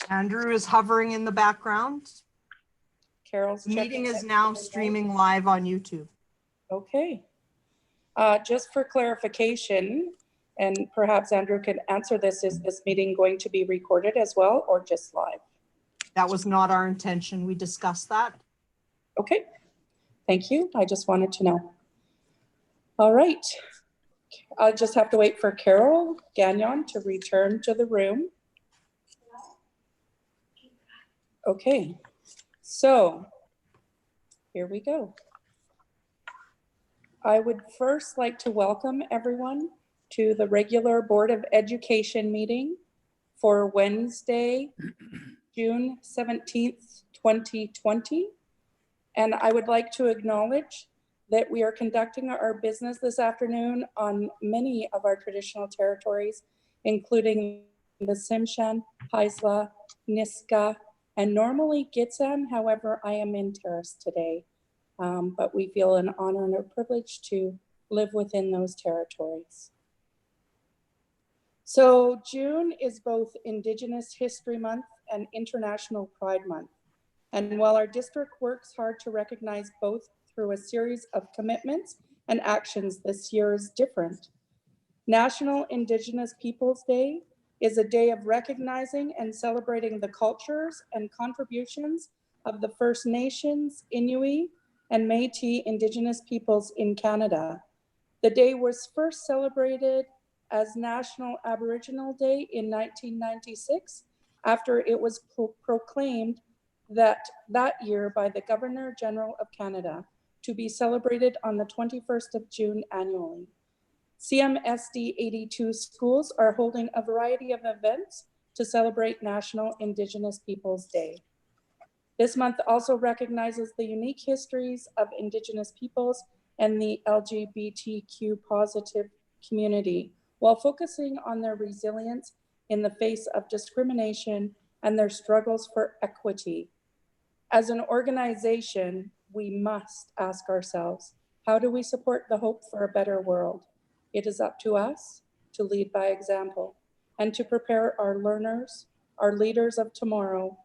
Andrew is hovering in the background. Carol's The meeting checking is it. now streaming live on YouTube. Okay. Just for clarification, and perhaps Andrew can answer this, is this meeting going to be recorded as well or just live? That was not our intention. We discussed that. Okay, thank you. I just wanted to know. All right. I'll just have to wait for Carol Gagnon to return to the room. Okay, so here we go. I would first like to welcome everyone to the regular Board of Education meeting for Wednesday, June 17th, 2020. And I would like to acknowledge that we are conducting our business this afternoon on many of our traditional territories, including the Tsimshian, Haisla, Niska, and normally Gitxsan. However, I am in Terrace today, but we feel an honor and a privilege to live within those territories. So June is both Indigenous History Month and International Pride Month. And while our district works hard to recognize both through a series of commitments and actions, this year is different. National Indigenous Peoples Day is a day of recognizing and celebrating the cultures and contributions of the First Nations, Inuit, and Métis Indigenous peoples in Canada. The day was first celebrated as National Aboriginal Day in 1996, after it was proclaimed that year by the Governor General of Canada to be celebrated on the 21st of June annually. CMSD 82 schools are holding a variety of events to celebrate National Indigenous Peoples Day. This month also recognizes the unique histories of Indigenous peoples and the LGBTQ positive community, while focusing on their resilience in the face of discrimination and their struggles for equity. As an organization, we must ask ourselves, how do we support the hope for a better world? It is up to us to lead by example and to prepare our learners, our leaders of tomorrow,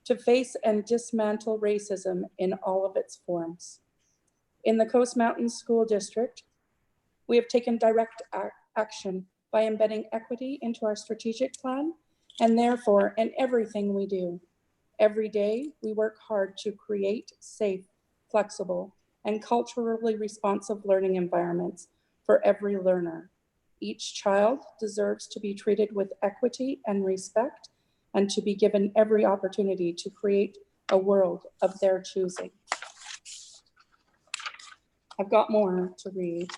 to face and dismantle racism in all of its forms. In the Coast Mountains School District, we have taken direct action by embedding equity into our strategic plan, and therefore in everything we do. Every day, we work hard to create safe, flexible, and culturally responsive learning environments for every learner. Each child deserves to be treated with equity and respect, and to be given every opportunity to create a world of their choosing. I've got more to read.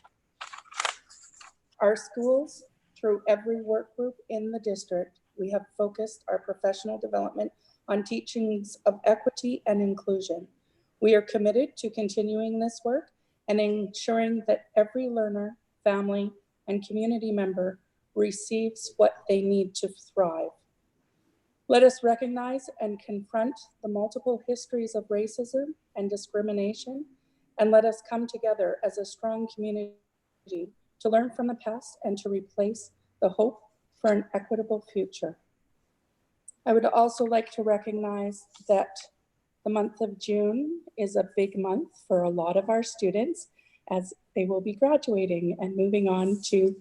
Our schools, through every work group in the district, we have focused our professional development on teachings of equity and inclusion. We are committed to continuing this work and ensuring that every learner, family, and community member receives what they need to thrive. Let us recognize and confront the multiple histories of racism and discrimination, and let us come together as a strong community to learn from the past and to replace the hope for an equitable future. I would also like to recognize that the month of June is a big month for a lot of our students, as they will be graduating and moving on to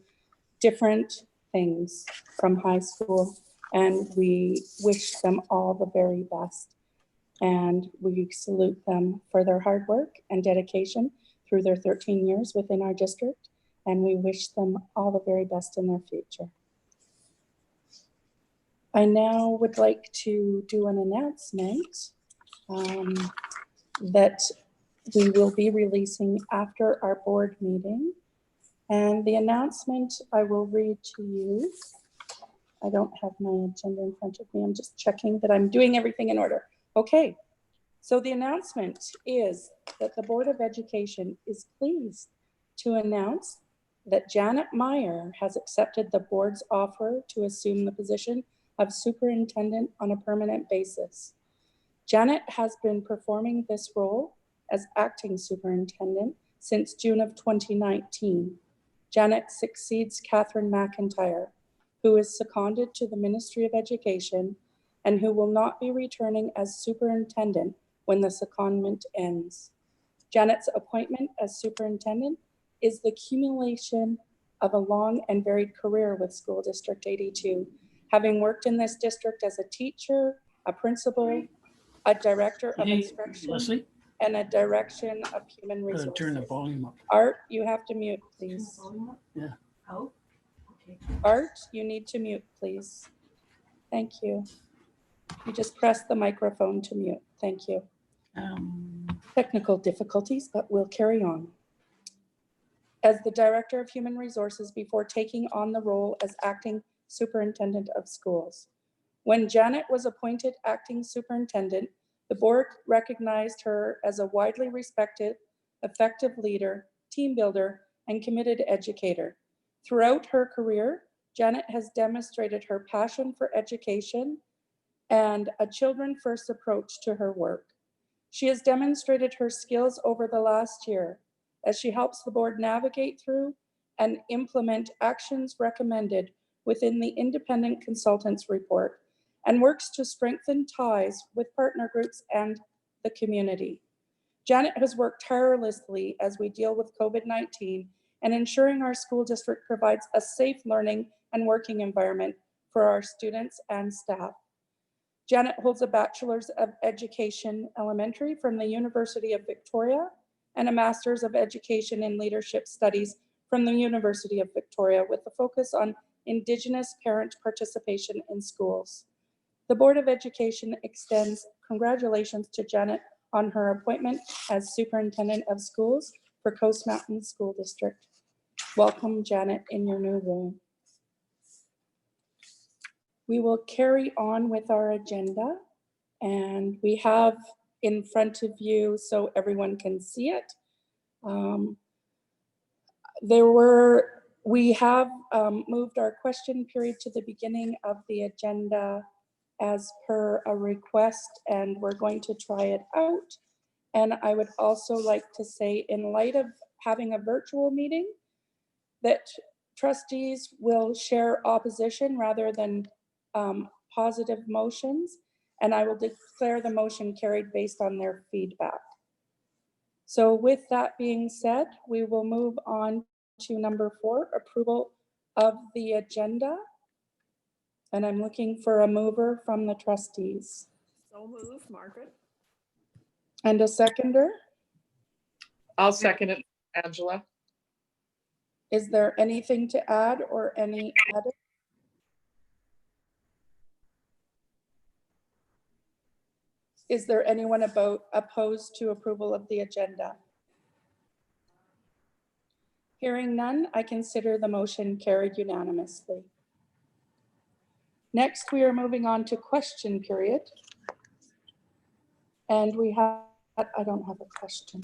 different things from high school. And we wish them all the very best. And we salute them for their hard work and dedication through their 13 years within our district. And we wish them all the very best in their future. I now would like to do an announcement that we will be releasing after our board meeting. And the announcement I will read to you. I don't have my agenda in front of me. I'm just checking that I'm doing everything in order. Okay, so the announcement is that the Board of Education is pleased to announce that Janet Meyer has accepted the board's offer to assume the position of superintendent on a permanent basis. Janet has been performing this role as acting superintendent since June of 2019. Janet succeeds Catherine McIntyre, who is seconded to the Ministry of Education and who will not be returning as superintendent when the secondment ends. Janet's appointment as superintendent is the accumulation of a long and varied career with School District 82, having worked in this district as a teacher, a principal, a director of instruction, Leslie, and a direction of human turn the resources. volume up. Art, you have to mute, please. Yeah. Oh, okay. Art, you need to mute, please. Thank you. You just press the microphone to mute. Thank you. Technical difficulties, but we'll carry on. As the Director of Human Resources before taking on the role as Acting Superintendent of Schools. When Janet was appointed Acting Superintendent, the board recognized her as a widely respected, effective leader, team builder, and committed educator. Throughout her career, Janet has demonstrated her passion for education and a children-first approach to her work. She has demonstrated her skills over the last year as she helps the board navigate through and implement actions recommended within the independent consultants report and works to strengthen ties with partner groups and the community. Janet has worked tirelessly as we deal with COVID-19 and ensuring our school district provides a safe learning and working environment for our students and staff. Janet holds a Bachelor's of Education Elementary from the University of Victoria and a Master's of Education in Leadership Studies from the University of Victoria with a focus on Indigenous parent participation in schools. The Board of Education extends congratulations to Janet on her appointment as Superintendent of Schools for Coast Mountain School District. Welcome, Janet, in your new role. We will carry on with our agenda, and we have in front of you so everyone can see it. We have moved our question period to the beginning of the agenda as per a request, and we're going to try it out. And I would also like to say, in light of having a virtual meeting, that trustees will share opposition rather than positive motions, and I will declare the motion carried based on their feedback. So with that being said, we will move on to number 4, approval of the agenda. And I'm looking for a mover from the trustees. So moved, Margaret. And a seconder. I'll second it, Angela. Is there anything to add or any edit? Is there anyone opposed to approval of the agenda? Hearing none, I consider the motion carried unanimously. Next, we are moving on to question period. And we have, I don't have a question.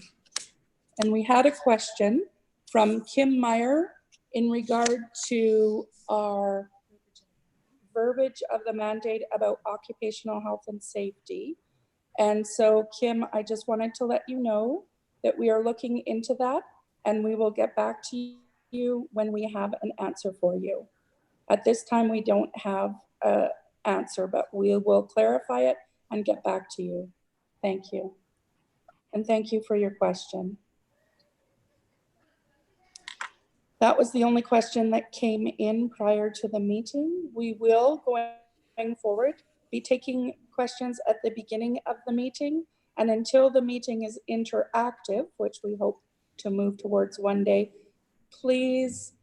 And we had a question from Kim Meyer in regard to our verbiage of the mandate about occupational health and safety. And so, Kim, I just wanted to let you know that we are looking into that and we will get back to you when we have an answer for you. At this time, we don't have an answer, but we will clarify it and get back to you. Thank you. And thank you for your question. That was the only question that came in prior to the meeting. We will, going forward, be taking questions at the beginning of the meeting, and until the meeting is interactive, which we hope to move towards one day, please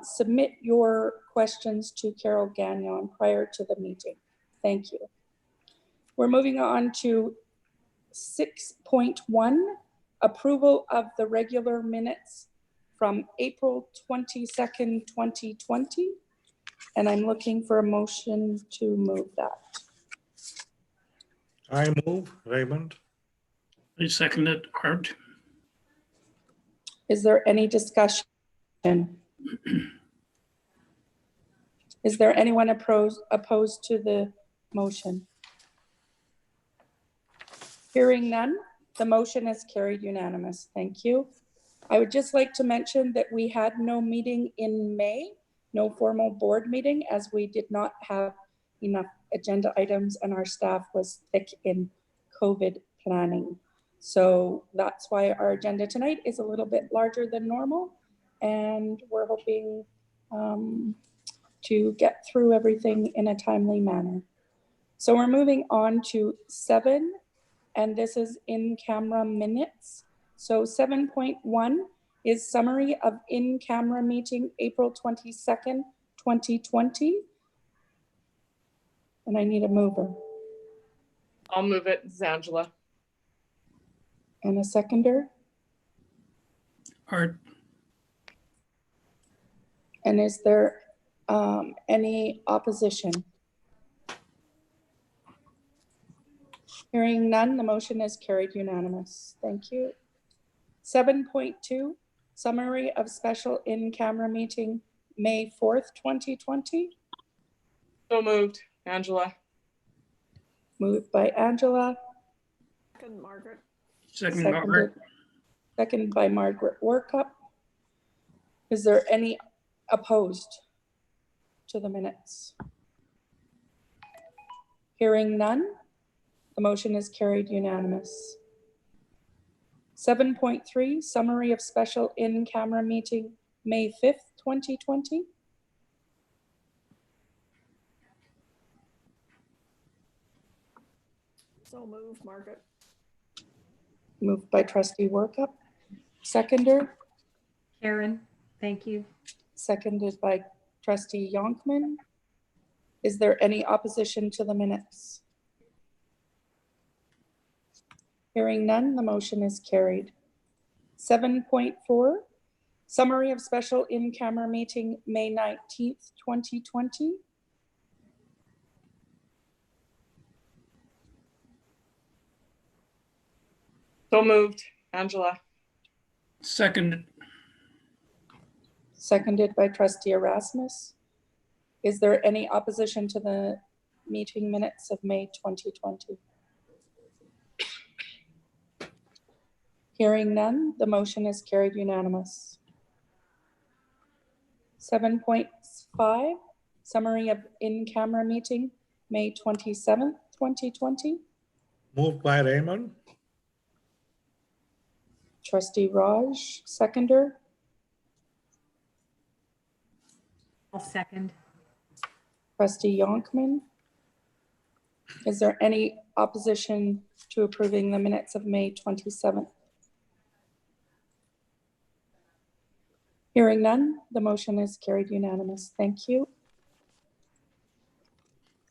submit your questions to Carol Gagnon prior to the meeting. Thank you. We're moving on to 6.1, approval of the regular minutes from April 22nd, 2020. And I'm looking for a motion to move that. I move, Raymond. I second it, Art. Is there any discussion? Is there anyone opposed to the motion? Hearing none, the motion is carried unanimous. Thank you. I would just like to mention that we had no meeting in May, no formal board meeting, as we did not have enough agenda items and our staff was thick in COVID planning. So that's why our agenda tonight is a little bit larger than normal. And we're hoping to get through everything in a timely manner. So we're moving on to 7, and this is in-camera minutes. So 7.1 is summary of in-camera meeting April 22nd, 2020. And I need a mover I'll move it. This is Angela. and a seconder. Art, And is there any opposition? Hearing none, the motion is carried unanimous. Thank you. 7.2, summary of special in-camera meeting, May 4th, 2020. So moved. Angela. Moved by Angela, Second, Margaret. second Margaret, second by Margaret Workup. Is there any opposed to the minutes? Hearing none, the motion is carried unanimous. 7.3, summary of special in-camera meeting, May 5th, 2020. So moved, Margaret. Moved by trustee Workup. Seconder, Karen, thank you. seconded by trustee Yonkman. Is there any opposition to the minutes? Hearing none, the motion is carried. 7.4, summary of special in-camera meeting, May 19th, 2020. So moved. Angela. second Seconded by trustee Erasmus. Is there any opposition to the meeting minutes of May 2020? Hearing none, the motion is carried unanimous. 7.5, summary of in-camera meeting, May 27th, 2020. Moved by Raymond, Trustee Raj, seconder. I'll second. Trustee Yonkman. Is there any opposition to approving the minutes of May 27th? Hearing none, the motion is carried unanimous. Thank you.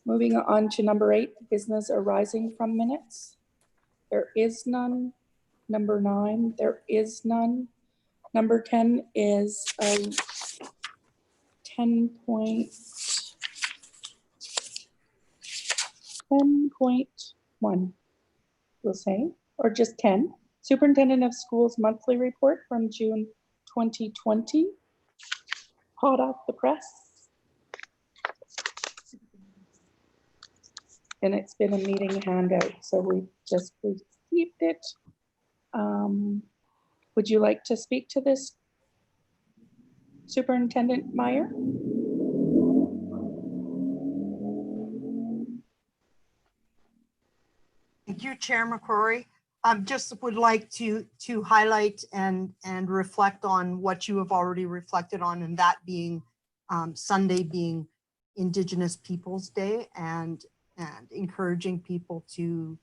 Moving on to number 8, business arising from minutes. There is none. Number 9, there is none. Number 10 is 10.1, we'll say, or just 10. Superintendent of Schools monthly report from June 2020. Hot off the press. And it's been a meeting handout, so we just received it. Would you like to speak to this, Superintendent Meyer? Thank you, Chair McCrory. Just would like to highlight and reflect on what you have already reflected on, and that being Sunday being Indigenous Peoples Day, and encouraging people to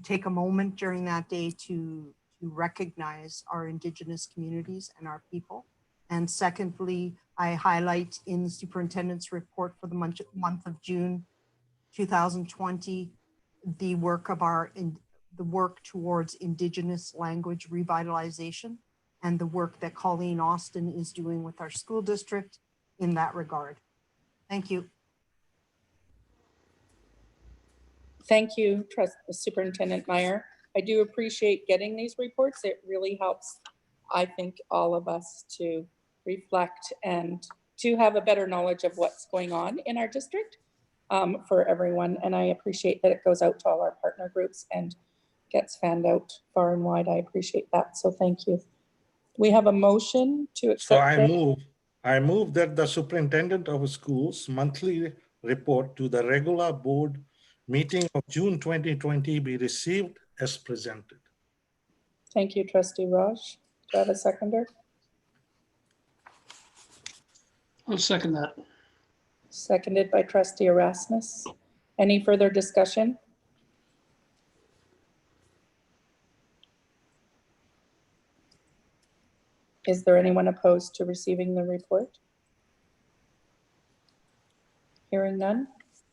take a moment during that day to recognize our Indigenous communities and our people. And secondly, I highlight in the superintendent's report for the month of June 2020, the work of the work towards Indigenous language revitalization and the work that Colleen Austin is doing with our school district in that regard. Thank you. Thank you, Superintendent Meyer. I do appreciate getting these reports. It really helps, I think, all of us to reflect and to have a better knowledge of what's going on in our district for everyone. And I appreciate that it goes out to all our partner groups and gets fanned out far and wide. I appreciate that. So thank you. We have a motion to so accept. I move that the superintendent of schools monthly report to the regular board meeting of June 2020 be received as presented. Thank you, Trustee Raj. Do I have a seconder? I'll second that. Seconded by Trustee Erasmus. Any further discussion? Is there anyone opposed to receiving the report? Hearing none,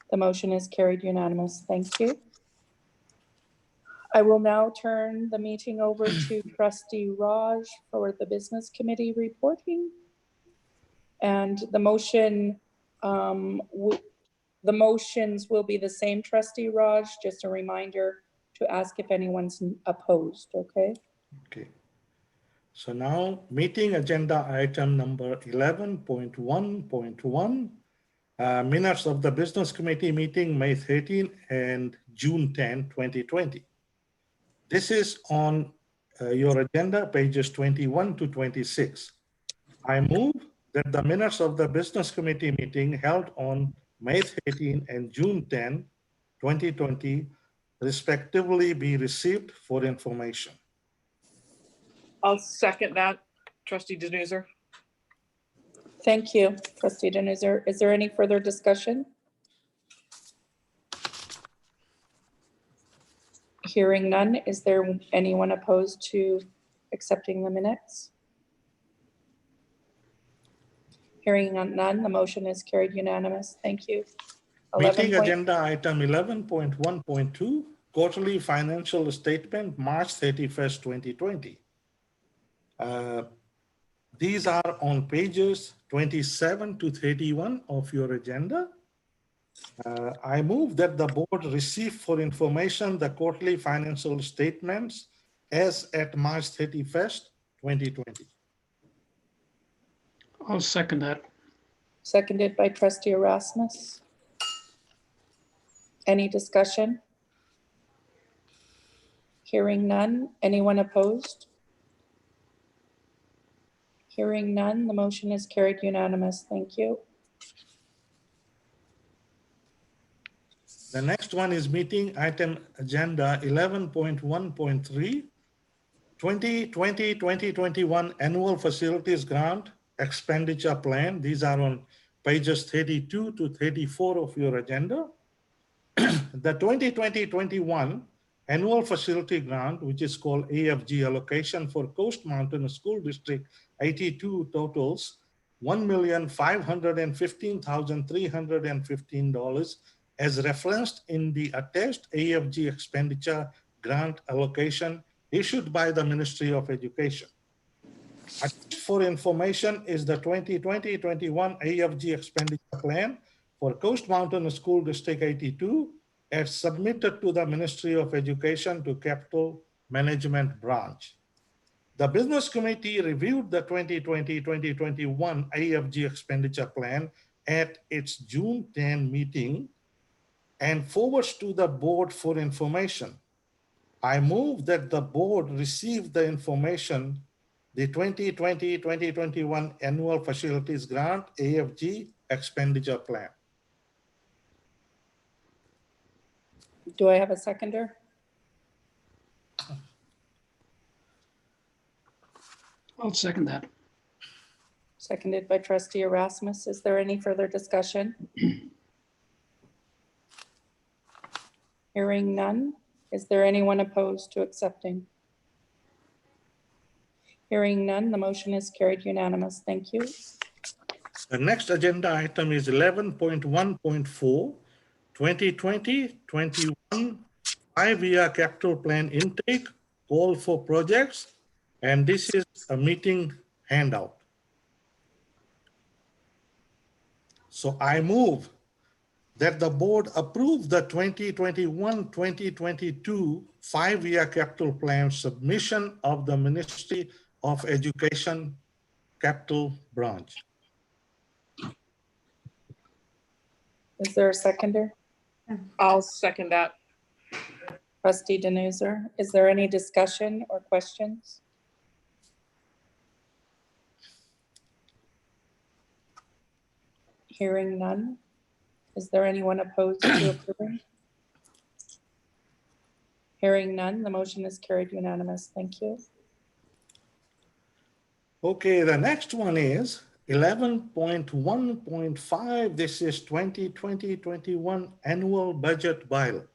the motion is carried unanimous. Thank you. I will now turn the meeting over to Trustee Raj for the Business Committee reporting. And the motion, the motions will be the same, Trustee Raj. Just a reminder to ask if anyone's opposed, okay? Okay. So now meeting agenda item number 11.1.1, minutes of the Business Committee meeting May 13 and June 10, 2020. This is on your agenda, pages 21 to 26. I move that the minutes of the Business Committee meeting held on May 13 and June 10, 2020, respectively be received for information. I'll second that, Trustee Denuser. Thank you, Trustee Denuser. Is there any further discussion? Hearing none, is there anyone opposed to accepting the minutes? Hearing none, the motion is carried unanimous. Thank you. Meeting 11 agenda item 11.1.2, quarterly financial statement, March 31st, 2020. These are on pages 27 to 31 of your agenda. I move that the board receive for information the quarterly financial statements as at March 31st, 2020. I'll second that. Seconded by Trustee Erasmus. Any discussion? Hearing none. Anyone opposed? Hearing none, the motion is carried unanimous. Thank you. The next one is meeting item agenda 11.1.3, 2020-2021 annual facilities grant expenditure plan. These are on pages 32 to 34 of your agenda. The 2020-21 annual facility grant, which is called AFG allocation for Coast Mountain School District 82, totals $1,515,315 as referenced in the attached AFG expenditure grant allocation issued by the Ministry of Education. Attached for information is the 2020-21 AFG expenditure plan for Coast Mountain School District 82 as submitted to the Ministry of Education to Capital Management Branch. The Business Committee reviewed the 2020-2021 AFG expenditure plan at its June 10 meeting and forwards to the board for information. I move that the board receive the information, the 2020-2021 annual facilities grant AFG expenditure plan. Do I have a seconder? I'll second that. Seconded by Trustee Erasmus. Is there any further discussion? Hearing none. Is there anyone opposed to accepting? Hearing none, the motion is carried unanimous. Thank you. The next agenda item is 11.1.4, 2020-21 5-year capital plan intake, call for projects, and this is a meeting handout. So I move that the board approve the 2021-2022 5-year capital plan submission of the Ministry of Education Capital Branch. Is there a seconder? I'll second that. Trustee Denuser, is there any discussion or questions? Hearing none. Is there anyone opposed to approving? Hearing none, the motion is carried unanimous. Thank you. Okay, the next one is 11.1.5. This is 2020-21 annual budget bylaw.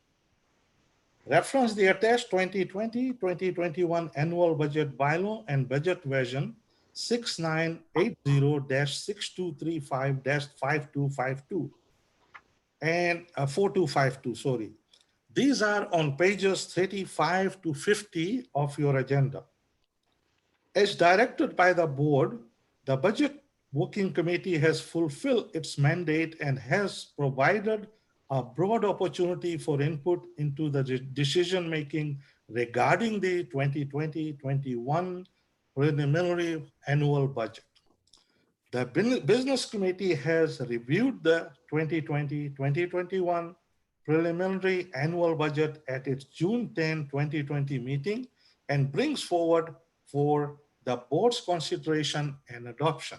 Reference the attached 2020-2021 annual budget bylaw and budget version 6980-6235-5252 and 4252, sorry. These are on pages 35 to 50 of your agenda. As directed by the board, the Budget Working Committee has fulfilled its mandate and has provided a broad opportunity for input into the decision-making regarding the 2020-21 preliminary annual budget. The Business Committee has reviewed the 2020-2021 preliminary annual budget at its June 10, 2020 meeting and brings forward for the board's consideration and adoption.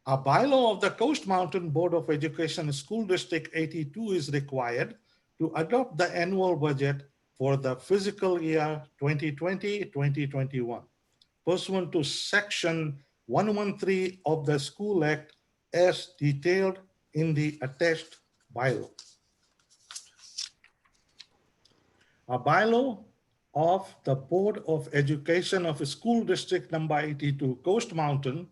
A bylaw of the Coast Mountain Board of Education School District 82 is required to adopt the annual budget for the fiscal year 2020-2021, pursuant to Section 113 of the School Act as detailed in the attached bylaw. A bylaw of the Board of Education of School District Number 82 Coast Mountain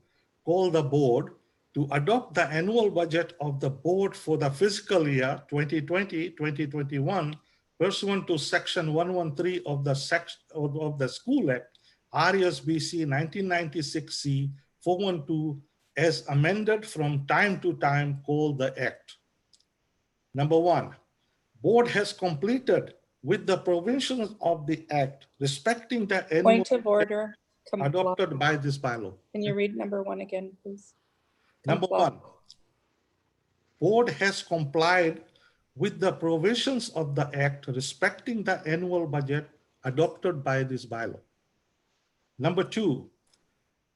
called the board to adopt the annual budget of the board for the fiscal year 2020-2021 pursuant to Section 113 of the School Act, RSBC 1996C 412 as amended from time to time called the Act. Number one, board has completed with the provisions of the Act respecting the annual Point of order. adopted by this bylaw. Can you read number one again, please? Number one, board has complied with the provisions of the Act respecting the annual budget adopted by this bylaw. Number two,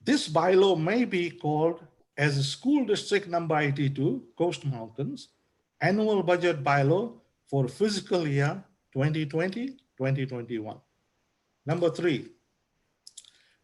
this bylaw may be called as a School District Number 82 Coast Mountains Annual Budget Bylaw for fiscal year 2020-2021. Number three,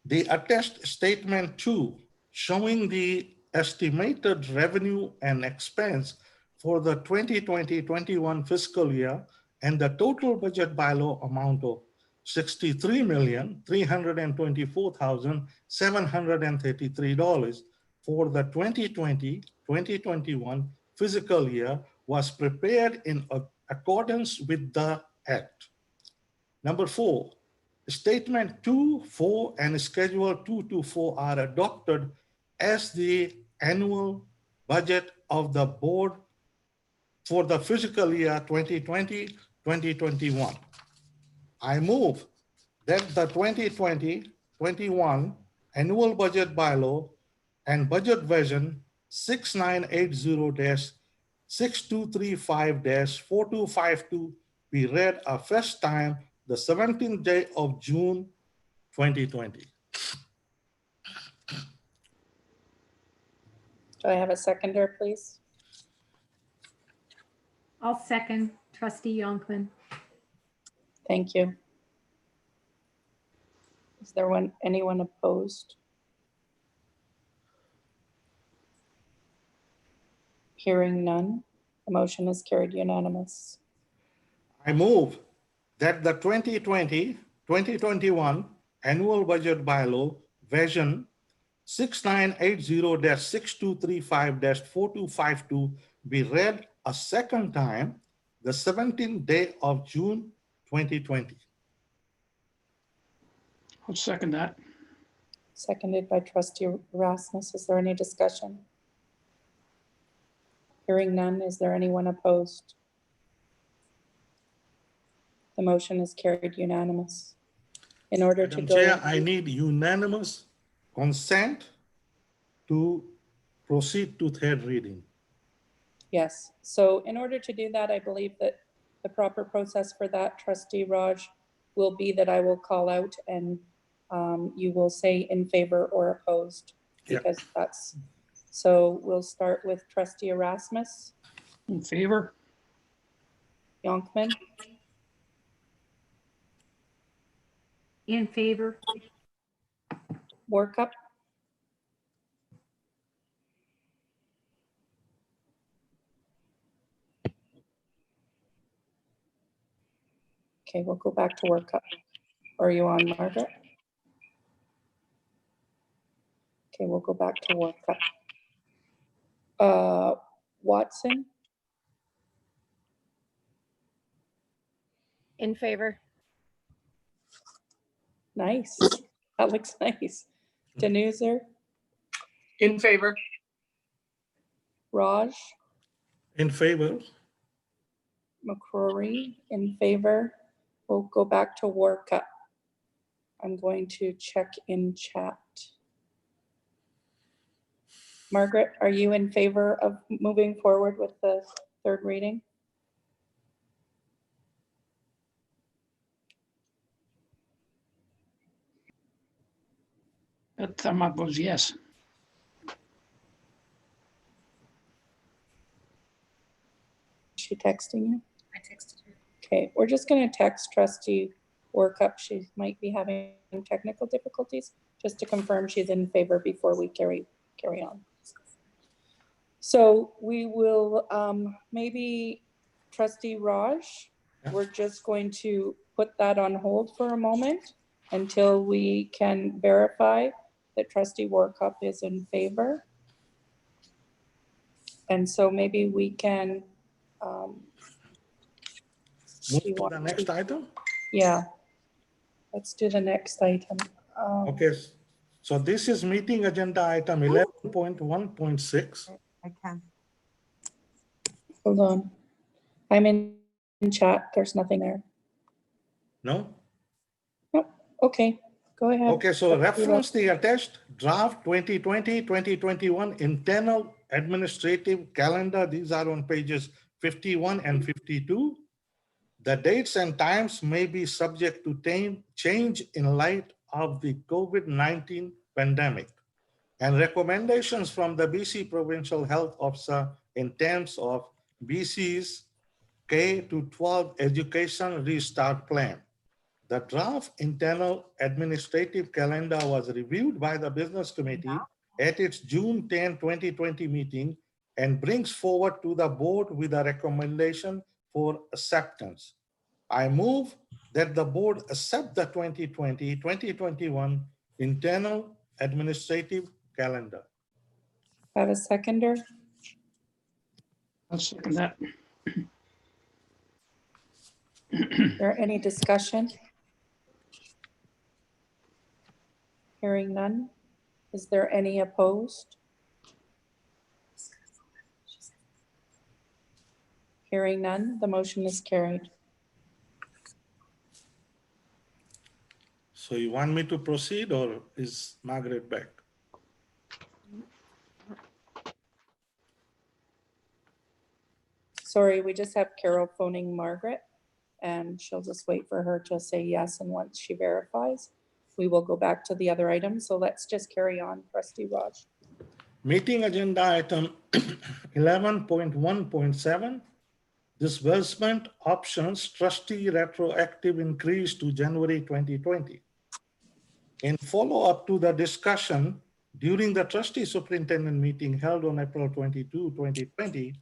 the attached statement 2 showing the estimated revenue and expense for the 2020-21 fiscal year and the total budget bylaw amount of $63,324,733 for the 2020-2021 fiscal year was prepared in accordance with the Act. Number four, Statement 2, 4, and Schedule 2 to 4 are adopted as the annual budget of the board for the fiscal year 2020-2021. I move that the 2020-21 annual budget bylaw and budget version 6980-6235-4252 be read a first time the 17th day of June 2020. Do I have a seconder, please? I'll second Trustee Youngklin. Thank you. Is there anyone opposed? Hearing none, the motion is carried unanimous. I move that the 2020-2021 annual budget bylaw version 6980-6235-4252 be read a second time the 17th day of June 2020. I'll second that. Seconded by Trustee Erasmus. Is there any discussion? Hearing none, is there anyone opposed? The motion is carried unanimous. In order to Madam go. Chair, I need unanimous consent to proceed to third reading. Yes, so in order to do that, I believe that the proper process for that, Trustee Raj, will be that I will call out and you will say in favor or opposed, Yeah. because that's, so we'll start with Trustee Erasmus. In favor? Yonkman, In favor? Workup, okay, we'll go back to Workup. Are you on, Margaret? Okay, we'll go back to Workup. Watson, In favor? nice. That looks nice. Denuser, In favor? Raj, In favor? McCrory, in favor. We'll go back to Workup. I'm going to check in chat. Margaret, are you in favor of moving forward with the third reading? That thumb up was yes. Is she texting you? I texted her. Okay, we're just gonna text Trustee Workup. She might be having technical difficulties, just to confirm she's in favor before we carry on. So we will, maybe Trustee Raj, Yeah. we're just going to put that on hold for a moment until we can verify that Trustee Workup is in favor. And so maybe we can, Move do you to want the next to- item? Yeah, let's do the next item. Okay, so this is meeting agenda item 11.1.6. I can. Hold on. I'm in chat. There's nothing there. No? Okay, go ahead. Okay, so reference the attached draft 2020-2021 internal administrative calendar. These are on pages 51 and 52. The dates and times may be subject to change in light of the COVID-19 pandemic and recommendations from the BC Provincial Health Officer in terms of BC's K-12 education restart plan. The draft internal administrative calendar was reviewed by the Business Committee at its June 10, 2020 meeting and brings forward to the board with a recommendation for acceptance. I move that the board accept the 2020-2021 internal administrative calendar. Have a seconder? I'll second that. Is there any discussion? Hearing none. Is there any opposed? Hearing none, the motion is carried. So you want me to proceed or is Margaret back? Sorry, we just have Carol phoning Margaret, and she'll just wait for her to say yes, and once she verifies, we will go back to the other items. So let's just carry on, Trustee Raj. Meeting agenda item 11.1.7, disbursement options trustee retroactive increase to January 2020. In follow-up to the discussion during the trustee superintendent meeting held on April 22, 2020,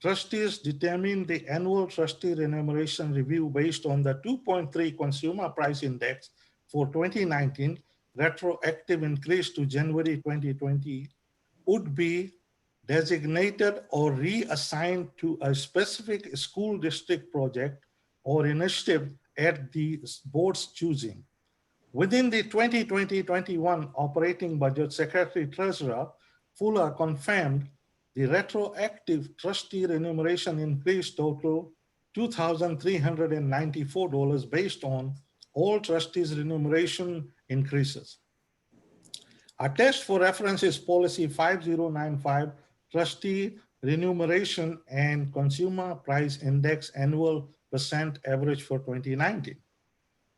trustees determined the annual trustee remuneration review based on the 2.3 consumer price index for 2019, retroactive increase to January 2020, would be designated or reassigned to a specific school district project or initiative at the board's choosing. Within the 2020-21 operating budget, Secretary Treasurer Fuller confirmed the retroactive trustee remuneration increase total $2,394 based on all trustees' remuneration increases. Attached for reference is policy 5095, trustee remuneration and consumer price index annual percent average for 2019.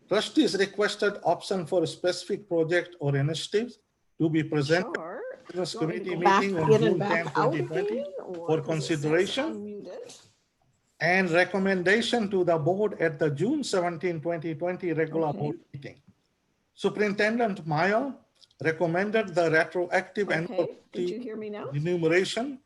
Trustees requested option for a specific project or initiatives to be presented Sure. Business You want me to Committee go back meeting on in and June 10, back out 2020 again, or for does it say consideration some Superintendent. and recommendation to the board at the June 17, 2020 regular Okay. board meeting. Superintendent Meyer recommended the retroactive annual Okay, did you hear me now? remuneration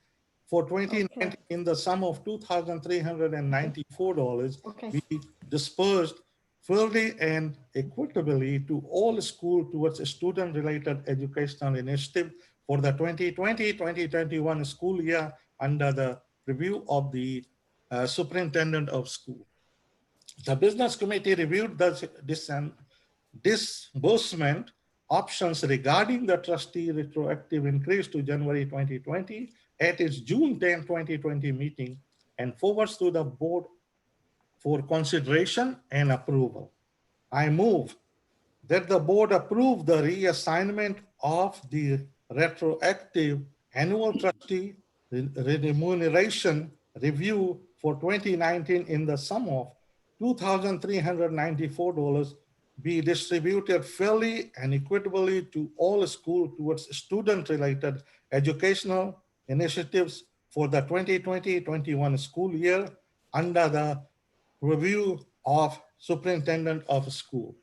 for 2019 Okay. in the sum of $2,394 Okay, be dispersed fairly and equitably to all schools towards a student-related educational initiative for the 2020-2021 school year under the review of the superintendent of school. The business committee reviewed the disbursement options regarding the trustee retroactive increase to January 2020 at its June 10, 2020 meeting and forwards to the board for consideration and approval. I move that the board approve the reassignment of the retroactive annual trustee remuneration review for 2019 in the sum of $2,394 be distributed fairly and equitably to all schools towards student-related educational initiatives for the 2020-21 school year under the review of superintendent of school.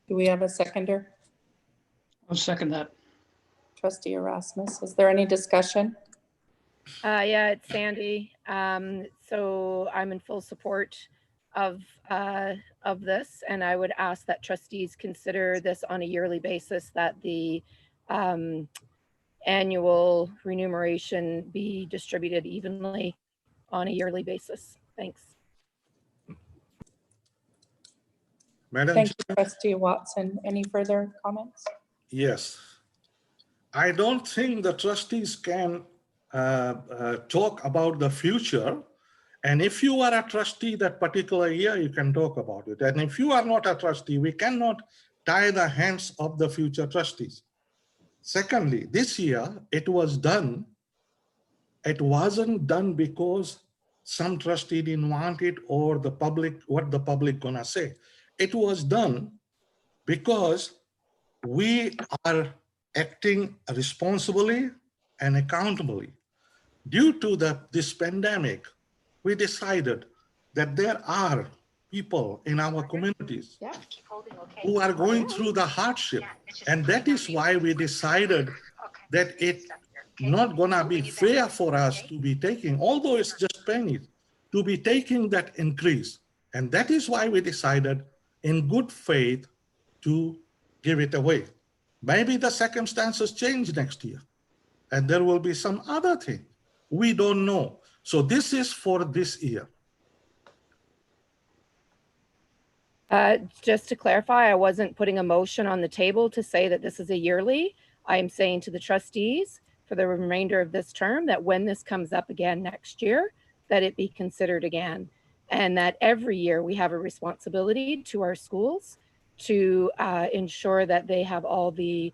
Do we have a seconder? I'll second that. Trustee Erasmus, is there any discussion? Yeah, it's Sandy. So I'm in full support of this, and I would ask that trustees consider this on a yearly basis, that the annual remuneration be distributed evenly on a yearly basis. Thanks. Madam Thank you, Trustee Watson. Any further comments? Yes. I don't think the trustees can talk about the future. And if you are a trustee that particular year, you can talk about it. And if you are not a trustee, we cannot tie the hands of the future trustees. Secondly, this year it was done. It wasn't done because some trustee didn't want it or the public, what the public gonna say. It was done because we are acting responsibly and accountably. Due to this pandemic, we decided that there are people in our communities yeah, who are going through the hardship. And that is why we decided that it's not gonna be fair for us to be taking, although it's just pennies, to be taking that increase. And that is why we decided in good faith to give it away. Maybe the circumstances change next year and there will be some other thing. We don't know. So this is for this year. Just to clarify, I wasn't putting a motion on the table to say that this is a yearly. I am saying to the trustees for the remainder of this term that when this comes up again next year, that it be considered again. And that every year we have a responsibility to our schools to ensure that they have all the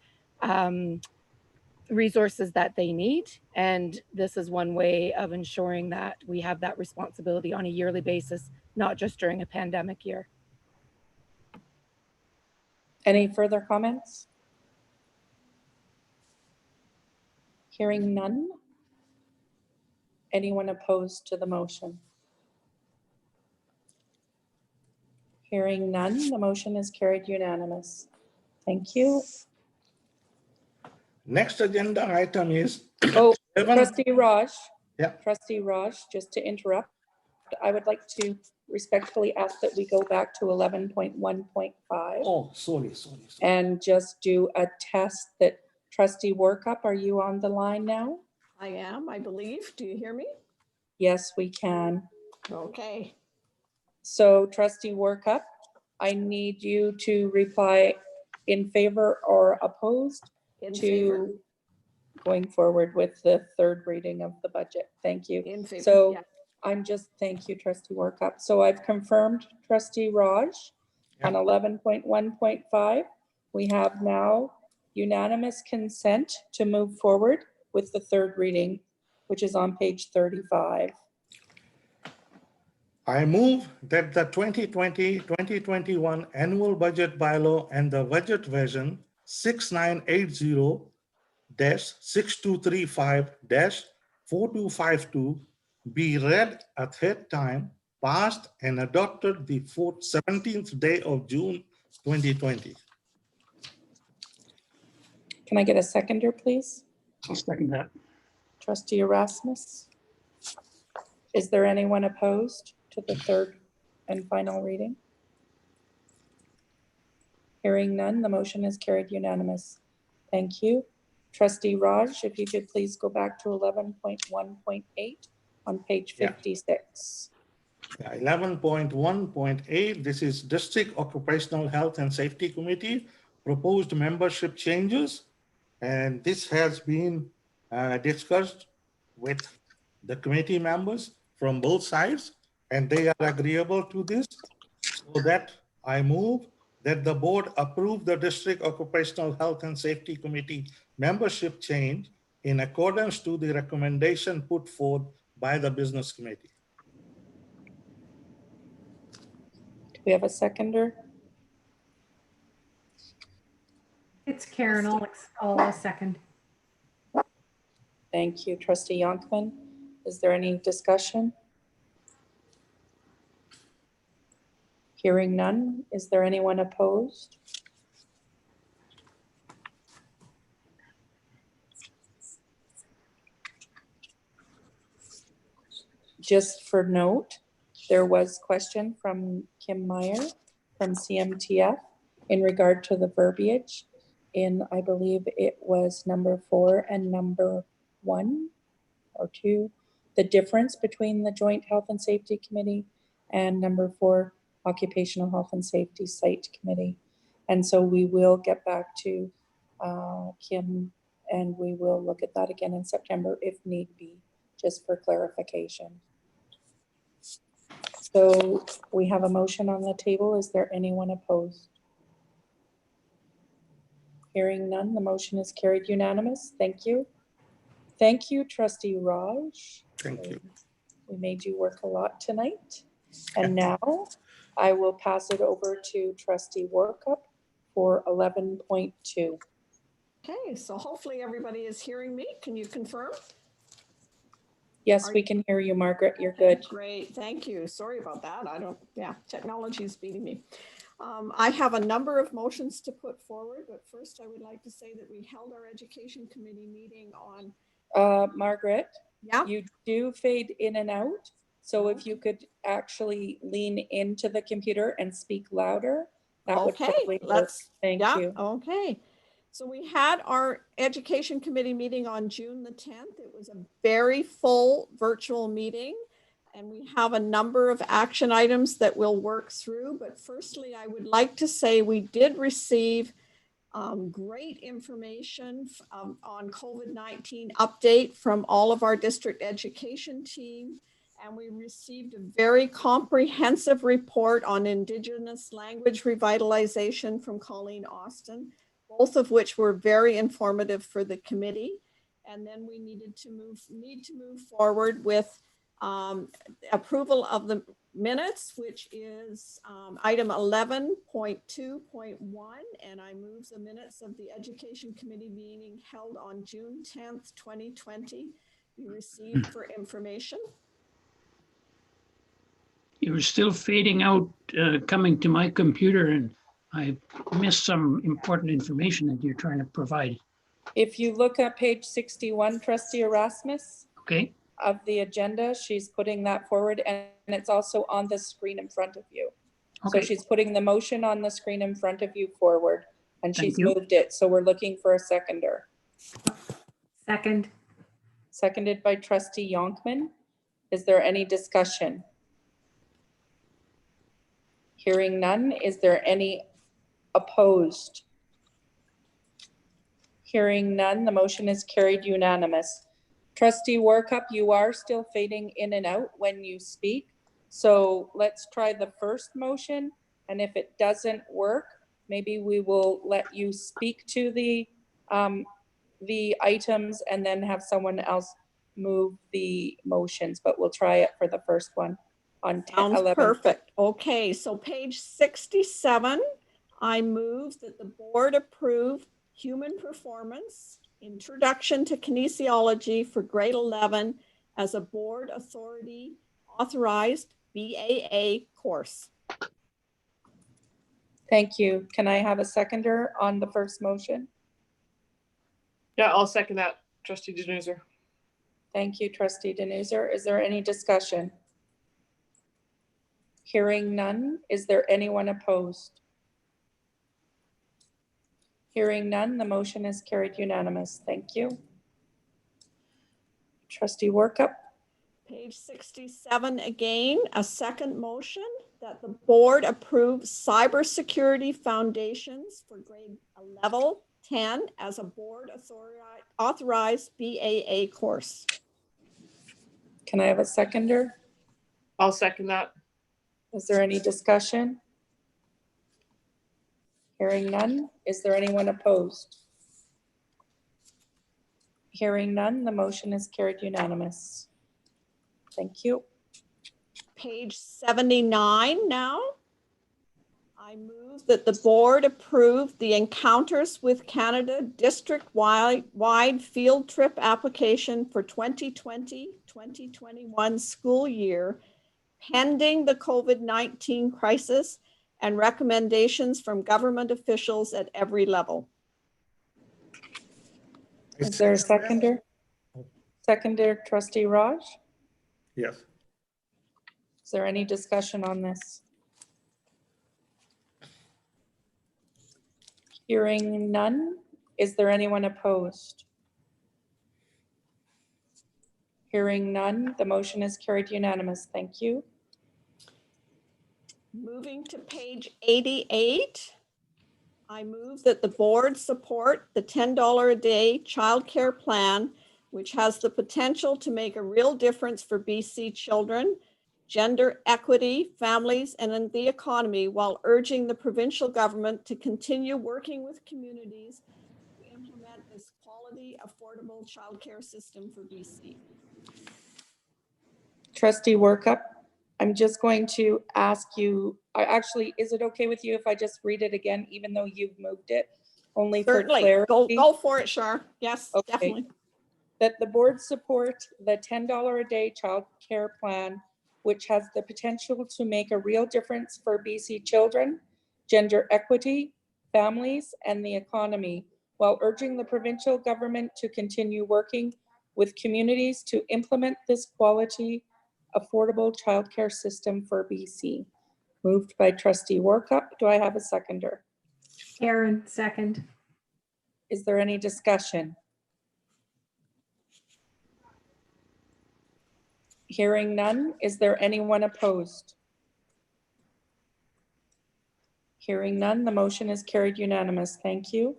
resources that they need. And this is one way of ensuring that we have that responsibility on a yearly basis, not just during a pandemic year. Any further comments? Hearing none. Anyone opposed to the motion? Hearing none, the motion is carried unanimous. Thank you. Next agenda item is Oh, 11. Trustee Raj. Yeah. Trustee Raj, just to interrupt, I would like to respectfully ask that we go back to 11.1.5 Oh, sorry. and just do a test that Trustee Workup, are you on the line now? I am, I believe. Do you hear me? Yes, we can. Okay, So Trustee Workup, I need you to reply in favor or opposed in favor, to going forward with the third reading of the budget. Thank you. in favor. So yeah. thank you, Trustee Workup. So I've confirmed Trustee Raj on 11.1.5. We have now unanimous consent to move forward with the third reading, which is on page 35. I move that the 2020-2021 annual budget bylaw and the budget version 6980-6235- 4252 be read a third time, passed and adopted the 17th day of June 2020. Can I get a seconder, please? I'll second that. Trustee Erasmus? Is there anyone opposed to the third and final reading? Hearing none, the motion is carried unanimous. Thank you. Trustee Raj, if you could please go back to 11.1.8 on page Yeah. 56. 11.1.8, this is District Occupational Health and Safety Committee, proposed membership changes. And this has been discussed with the committee members from both sides, and they are agreeable to this. So that I move that the board approve the District Occupational Health and Safety Committee membership change in accordance to the recommendation put forth by the Business Committee. Do we have a seconder? It's Karen. I'll second. Thank you. Trustee Yonkman, is there any discussion? Hearing none, is there anyone opposed? Just for note, there was question from Kim Meyer from CMTF in regard to the verbiage in, I believe it was number 4 and number 1 or 2, the difference between the Joint Health and Safety Committee and number 4, Occupational Health and Safety Site Committee. And so we will get back to Kim, and we will look at that again in September if need be, just for clarification. So we have a motion on the table. Is there anyone opposed? Hearing none, the motion is carried unanimous. Thank you. Thank you, Trustee Raj. Thank you. We made you work a lot tonight. And now I will pass it over to Trustee Workup for 11.2. Okay, so hopefully everybody is hearing me. Can you confirm? Yes, we can hear you, Margaret. You're good. Great, thank you. Sorry about that. Technology is beating me. I have a number of motions to put forward, but first I would like to say that we held our Education Committee meeting on. Margaret, Yeah. you do fade in and out. So if you could actually lean into the computer and speak louder, that would Okay, probably work. let's, Thank yeah, you. okay. So we had our Education Committee meeting on June the 10th. It was a very full virtual meeting, and we have a number of action items that we'll work through. But firstly, I would like to say we did receive great information on COVID-19 update from all of our district education team. And we received a very comprehensive report on Indigenous language revitalization from Colleen Austin, both of which were very informative for the committee. And then we need to move forward with approval of the minutes, which is item 11.2.1. And I move the minutes of the Education Committee meeting held on June 10th, 2020 be received for information. You were still fading out, coming to my computer, and I missed some important information that you're trying to provide. If you look at page 61, Trustee Erasmus, Okay, of the agenda, she's putting that forward, and it's also on the screen in front of you. So okay. she's putting the motion on the screen in front of you forward, and Thank she's you. moved it. So we're looking for a seconder. Second. Seconded by Trustee Yonkman. Is there any discussion? Hearing none, is there any opposed? Hearing none, the motion is carried unanimous. Trustee Workup, you are still fading in and out when you speak. So let's try the first motion. And if it doesn't work, maybe we will let you speak to the items and then have someone else move the motions, but we'll try it for the first one on 10, Sounds 11. perfect. Okay, so page 67, I move that the board approve human performance, Introduction to Kinesiology for grade 11 as a board authority authorized BAA course. Thank you. Can I have a seconder on the first motion? Yeah, I'll second that, Trustee Denuser. Thank you, Trustee Denuser. Is there any discussion? Hearing none, is there anyone opposed? Hearing none, the motion is carried unanimous. Thank you. Trustee Workup, Page 67 again, a second motion that the board approve cybersecurity foundations for grade level 10 as a board authorized BAA course. can I have a seconder? I'll second that. Is there any discussion? Hearing none, is there anyone opposed? Hearing none, the motion is carried unanimous. Thank you. Page 79 now. I move that the board approve the Encounters with Canada district-wide field trip application for 2020-2021 school year, pending the COVID-19 crisis and recommendations from government officials at every level. Is there a seconder? Seconder, Trustee Raj? Yes. Is there any discussion on this? Hearing none, is there anyone opposed? Hearing none, the motion is carried unanimous. Thank you. Moving to page 88, I move that the board support the $10 a day childcare plan, which has the potential to make a real difference for BC children, gender equity, families, and in the economy, while urging the provincial government to continue working with communities to implement this quality, affordable childcare system for BC. Trustee Workup, I'm just going to ask you, actually, is it okay with you if I just read it again, even though you've moved it? Only for Certainly, clarity. go for it, Shar. Yes, Okay. definitely. That the board support the $10 a day childcare plan, which has the potential to make a real difference for BC children, gender equity, families, and the economy, while urging the provincial government to continue working with communities to implement this quality, affordable childcare system for BC. Moved by Trustee Workup. Do I have a seconder? Karen, second. Is there any discussion? Hearing none, is there anyone opposed? Hearing none, the motion is carried unanimous. Thank you.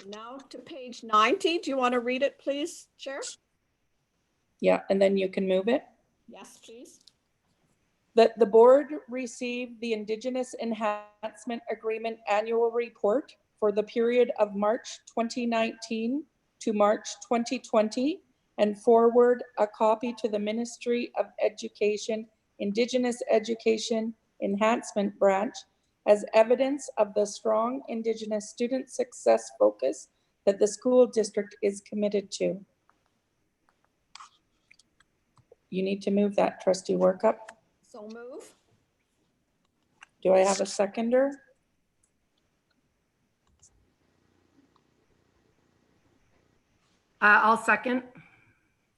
Now to page 90. Do you want to read it, please, Chair? Yeah, and then you can move it. Yes, please. That the board receive the Indigenous Enhancement Agreement Annual Report for the period of March 2019 to March 2020 and forward a copy to the Ministry of Education, Indigenous Education Enhancement Branch as evidence of the strong Indigenous student success focus that the school district is committed to. You need to move that, Trustee Workup. So move. Do I have a seconder? I'll second.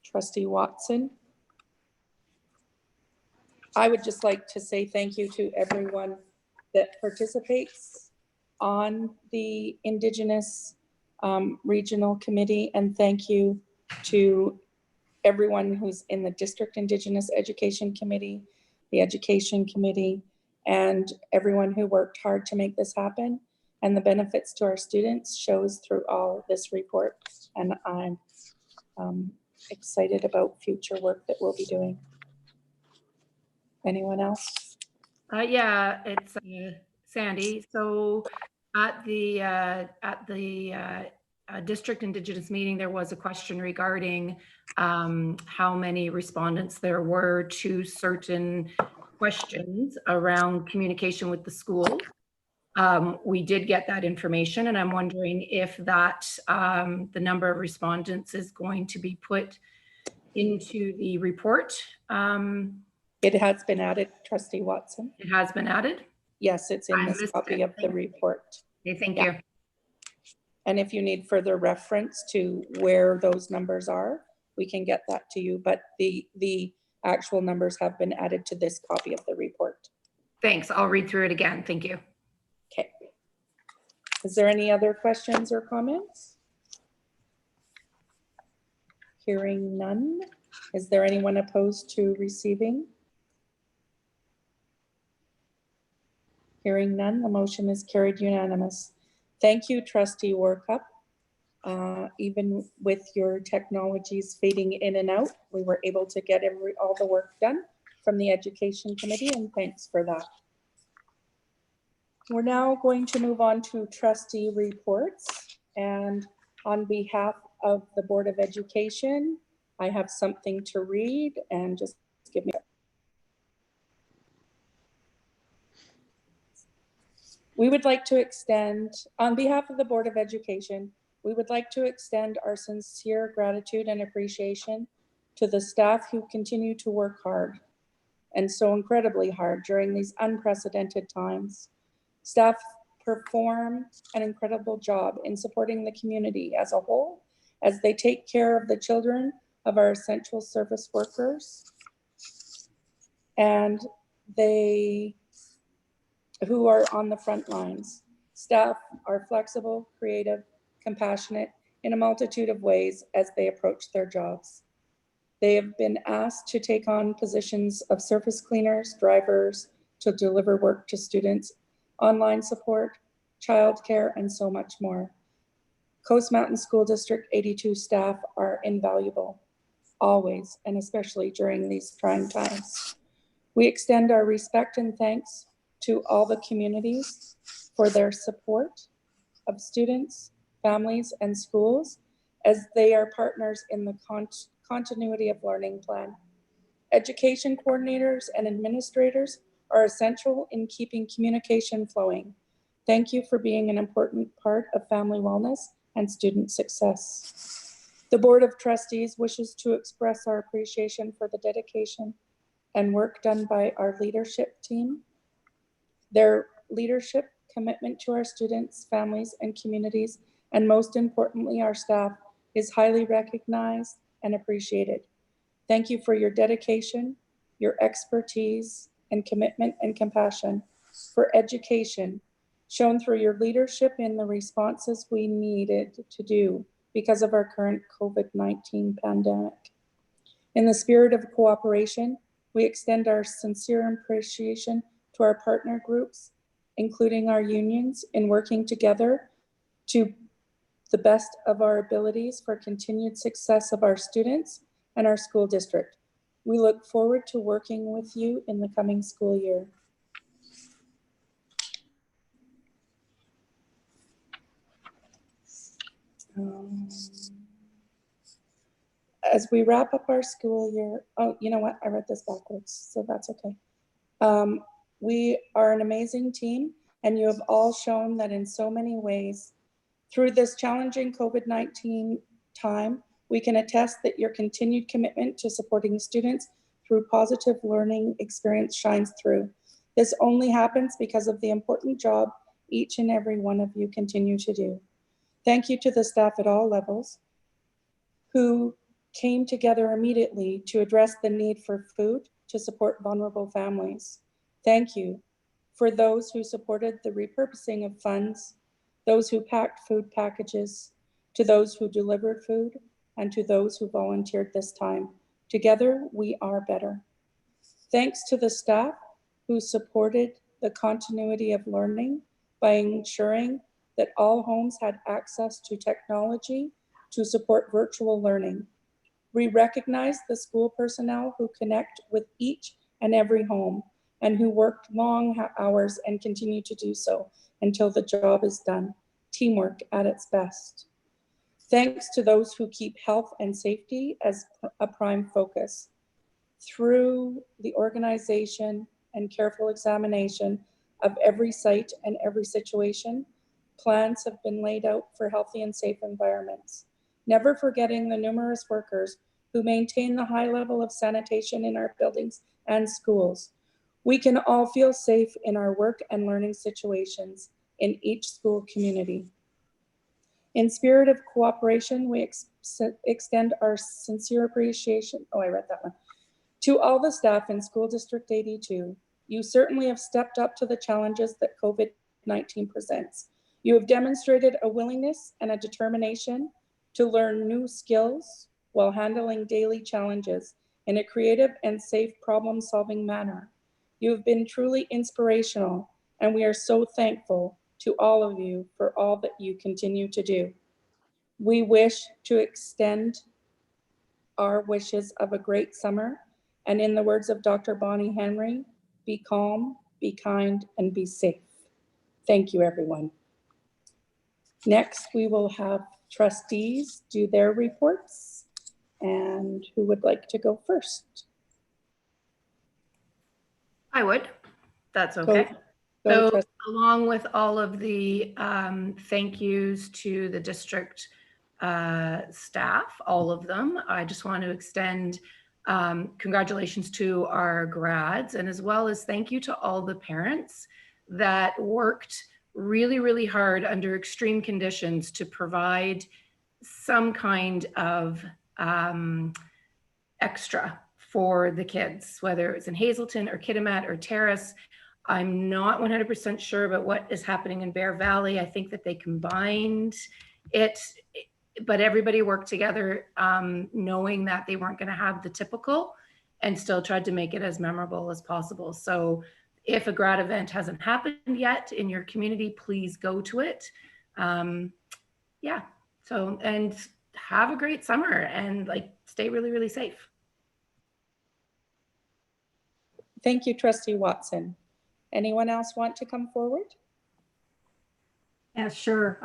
Trustee Watson. I would just like to say thank you to everyone that participates on the Indigenous Regional Committee, and thank you to everyone who's in the District Indigenous Education Committee, the Education Committee, and everyone who worked hard to make this happen. And the benefits to our students shows through all this report. And I'm excited about future work that we'll be doing. Anyone else? Yeah, it's Sandy. So at the district Indigenous meeting, there was a question regarding how many respondents there were to certain questions around communication with the school. We did get that information, and I'm wondering if that the number of respondents is going to be put into the report. It has been added, Trustee Watson. It has been added. Yes, it's in I this missed copy it. of the report. Okay, thank Yeah. you. And if you need further reference to where those numbers are, we can get that to you, but the actual numbers have been added to this copy of the report. Thanks. I'll read through it again. Thank you. Okay. Is there any other questions or comments? Hearing none. Is there anyone opposed to receiving? Hearing none, the motion is carried unanimous. Thank you, Trustee Workup. Even with your technologies fading in and out, we were able to get all the work done from the Education Committee, and thanks for that. We're now going to move on to trustee reports, and on behalf of the Board of Education, I have something to read, and just give me. We would like to extend, on behalf of the Board of Education, we would like to extend our sincere gratitude and appreciation to the staff who continue to work hard, and so incredibly hard during these unprecedented times. Staff perform an incredible job in supporting the community as a whole as they take care of the children of our essential service workers, and who are on the front lines. Staff are flexible, creative, compassionate in a multitude of ways as they approach their jobs. They have been asked to take on positions of surface cleaners, drivers, to deliver work to students, online support, childcare, and so much more. Coast Mountain School District 82 staff are invaluable, always, and especially during these trying times. We extend our respect and thanks to all the communities for their support of students, families, and schools as they are partners in the continuity of learning plan. Education coordinators and administrators are essential in keeping communication flowing. Thank you for being an important part of family wellness and student success. The Board of Trustees wishes to express our appreciation for the dedication and work done by our leadership team. Their leadership, commitment to our students, families, and communities, and most importantly, our staff, is highly recognized and appreciated. Thank you for your dedication, your expertise, and commitment and compassion for education, shown through your leadership in the responses we needed to do because of our current COVID-19 pandemic. In the spirit of cooperation, we extend our sincere appreciation to our partner groups, including our unions, in working together to the best of our abilities for continued success of our students and our school district. We look forward to working with you in the coming school year. As we wrap up our school year, oh, you know what? I read this backwards, so that's okay. We are an amazing team, and you have all shown that in so many ways. Through this challenging COVID-19 time, we can attest that your continued commitment to supporting students through positive learning experience shines through. This only happens because of the important job each and every one of you continue to do. Thank you to the staff at all levels who came together immediately to address the need for food to support vulnerable families. Thank you for those who supported the repurposing of funds, those who packed food packages, to those who delivered food, and to those who volunteered this time. Together, we are better. Thanks to the staff who supported the continuity of learning by ensuring that all homes had access to technology to support virtual learning. We recognize the school personnel who connect with each and every home and who worked long hours and continue to do so until the job is done. Teamwork at its best. Thanks to those who keep health and safety as a prime focus. Through the organization and careful examination of every site and every situation. Plans have been laid out for healthy and safe environments, never forgetting the numerous workers who maintain the high level of sanitation in our buildings and schools. We can all feel safe in our work and learning situations in each school community. In spirit of cooperation, we extend our sincere appreciation, oh, I read that one, to all the staff in School District 82. You certainly have stepped up to the challenges that COVID-19 presents. You have demonstrated a willingness and a determination to learn new skills while handling daily challenges in a creative and safe problem-solving manner. You have been truly inspirational, and we are so thankful to all of you for all that you continue to do. We wish to extend our wishes of a great summer, and in the words of Dr. Bonnie Henry, be calm, be kind, and be safe. Thank you, everyone. Next, we will have trustees do their reports. And who would like to go first? I would. That's Go- okay. go, So trustee. along with all of the thank yous to the district staff, all of them, I just want to extend congratulations to our grads, and as well as thank you to all the parents that worked really, really hard under extreme conditions to provide some kind of extra for the kids, whether it's in Hazelton or Kitimat or Terrace. I'm not 100% sure about what is happening in Bear Valley. I think that they combined it, but everybody worked together knowing that they weren't going to have the typical, and still tried to make it as memorable as possible. So if a grad event hasn't happened yet in your community, please go to it. Yeah, so, and have a great summer, and like stay really, really safe. Thank you, Trustee Watson. Anyone else want to come forward? Yeah, sure.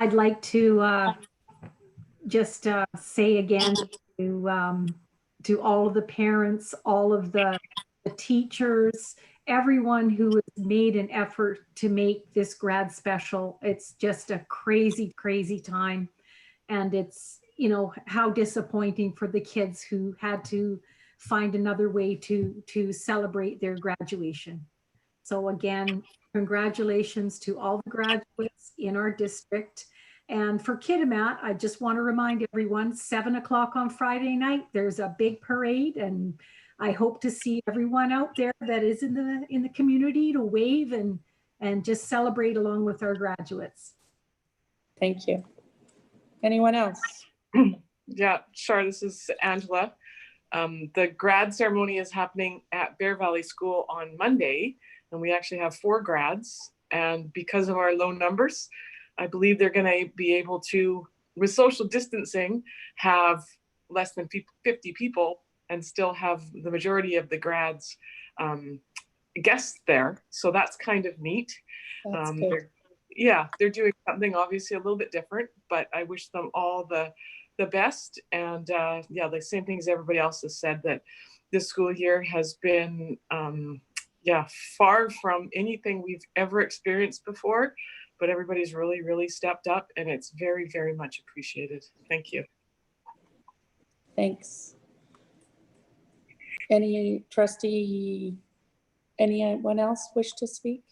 I'd like to just say again to all of the parents, all of the teachers, everyone who has made an effort to make this grad special. It's just a crazy, crazy time. And it's, you know, how disappointing for the kids who had to find another way to celebrate their graduation. So again, congratulations to all the graduates in our district. And for Kitimat, I just want to remind everyone, 7 o'clock on Friday night, there's a big parade, and I hope to see everyone out there that is in the community to wave and just celebrate along with our graduates. Thank you. Anyone else? Yeah, sure. This is Angela. The grad ceremony is happening at Bear Valley School on Monday, and we actually have 4 grads. And because of our low numbers, I believe they're going to be able to, with social distancing, have less than 50 people and still have the majority of the grads guests there. So that's kind of neat. That's good. They're doing something obviously a little bit different, but I wish them all the best. And the same things everybody else has said, that this school year has been far from anything we've ever experienced before, but everybody's really, really stepped up, and it's very, very much appreciated. Thank you. Thanks. Anyone else wish to speak?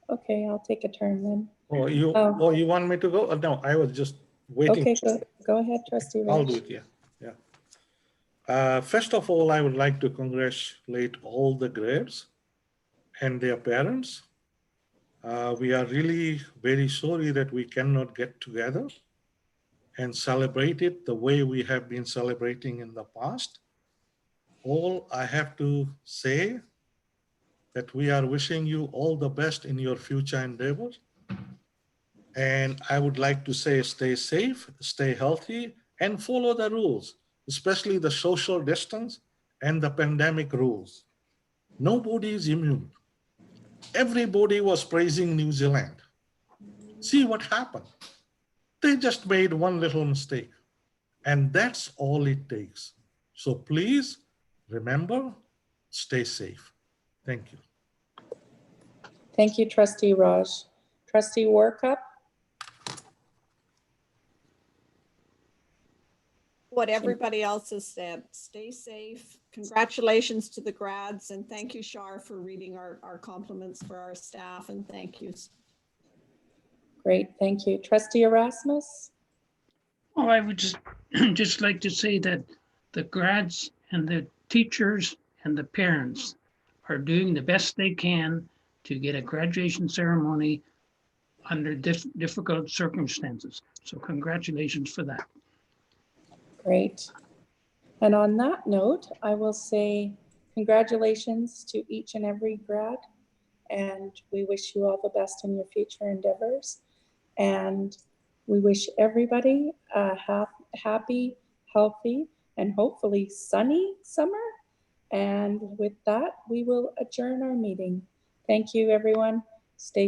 Okay, I'll take a turn then. Oh, you want me to go? No, I was just waiting. Okay, go ahead, Trustee I'll Raj. do it, yeah. First of all, I would like to congratulate all the grads and their parents. We are really very sorry that we cannot get together and celebrate it the way we have been celebrating in the past. All I have to say that we are wishing you all the best in your future endeavors. And I would like to say, stay safe, stay healthy, and follow the rules, especially the social distance and the pandemic rules. Nobody is immune. Everybody was praising New Zealand. See what happened. They just made one little mistake. And that's all it takes. So please remember, stay safe. Thank you. Thank you, Trustee Raj. Trustee Workup? What everybody else has said. Stay safe. Congratulations to the grads, and thank you, Shar, for reading our compliments for our staff, and thank you. Great, thank you. Trustee Erasmus? Well, I would just like to say that the grads and the teachers and the parents are doing the best they can to get a graduation ceremony under difficult circumstances. So congratulations for that. Great. And on that note, I will say congratulations to each and every grad, and we wish you all the best in your future endeavors. And we wish everybody a happy, healthy, and hopefully sunny summer. And with that, we will adjourn our meeting. Thank you, everyone. Stay safe.